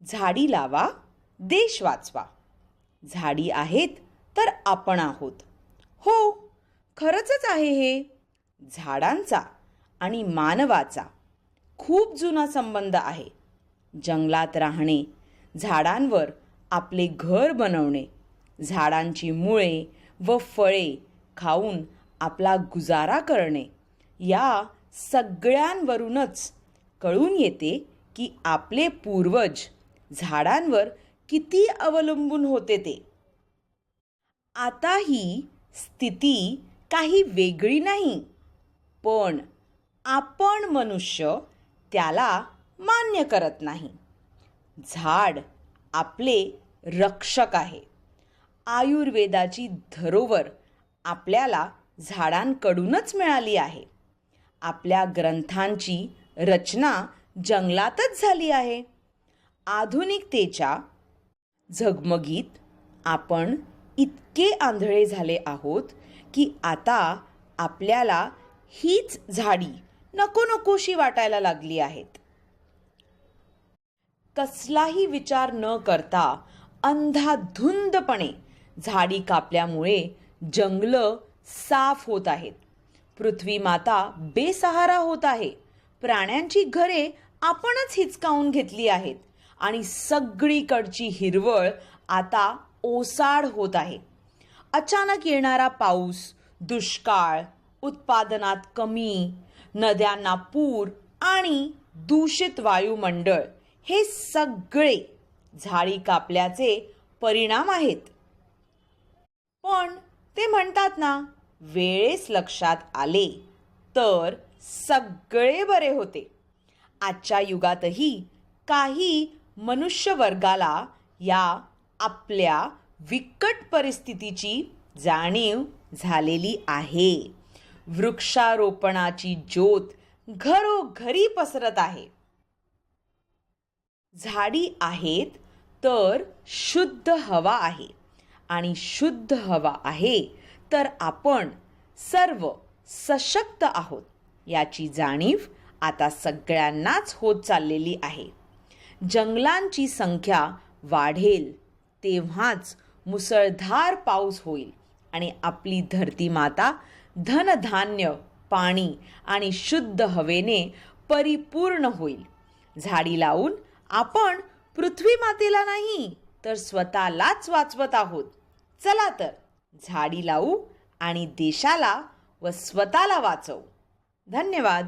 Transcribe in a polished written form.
झाडी लावा, देश वाचवा. झाडी आहेत तर आपण आहोत. हो, खरंच आहे हे. झाडांचा आणि मानवाचा खूप जुना संबंध आहे. जंगलात राहणे, झाडांवर आपले घर बनवणे, झाडांची मुळे व फळे खाऊन आपला गुजारा करणे, या सगळ्यांवरूनच कळून येते की आपले पूर्वज झाडांवर किती अवलंबून होते ते. आता ही स्थिती काही वेगळी नाही, पण आपण मनुष्य त्याला मान्य करत नाही. झाड आपले रक्षक आहे. आयुर्वेदाची धरोवर आपल्याला झाडांकडूनच मिळाली आहे. आपल्या ग्रंथांची रचना जंगलातच झाली आहे. आधुनिकतेच्या झगमगीत आपण इतके आंधळे झाले आहोत की आता आपल्याला हीच झाडी नको नकोशी वाटायला लागली आहेत. कसलाही विचार न करता अंधाधुंदपणे झाडी कापल्यामुळे जंगलं साफ होत आहेत. पृथ्वी माता बेसहारा होत आहे. प्राण्यांची घरे आपणच हिचकावून घेतली आहेत आणि सगळीकडची हिरवळ आता ओसाड होत आहे. अचानक येणारा पाऊस, दुष्काळ, उत्पादनात कमी, नद्यांना पूर आणि दूषित वायुमंडळ हे सगळे झाडी कापल्याचे परिणाम आहेत. पण ते म्हणतात ना, वेळेस लक्षात आले तर सगळे बरे होते. आजच्या युगातही काही मनुष्यवर्गाला या आपल्या विकट परिस्थितीची जाणीव झालेली आहे. वृक्षारोपणाची ज्योत घरोघरी पसरत आहे. झाडी आहेत तर शुद्ध हवा आहे आणि शुद्ध हवा आहे तर आपण सर्व सशक्त आहोत याची जाणीव आता सगळ्यांनाच होत चाललेली आहे. जंगलांची संख्या वाढेल तेव्हाच मुसळधार पाऊस होईल आणि आपली धरती माता धनधान्य, पाणी आणि शुद्ध हवेने परिपूर्ण होईल. झाडी लावून आपण पृथ्वी मातेला नाही तर स्वतःलाच वाचवत आहोत. चला तर झाडी लावू आणि देशाला व स्वतःला वाचवू. धन्यवाद.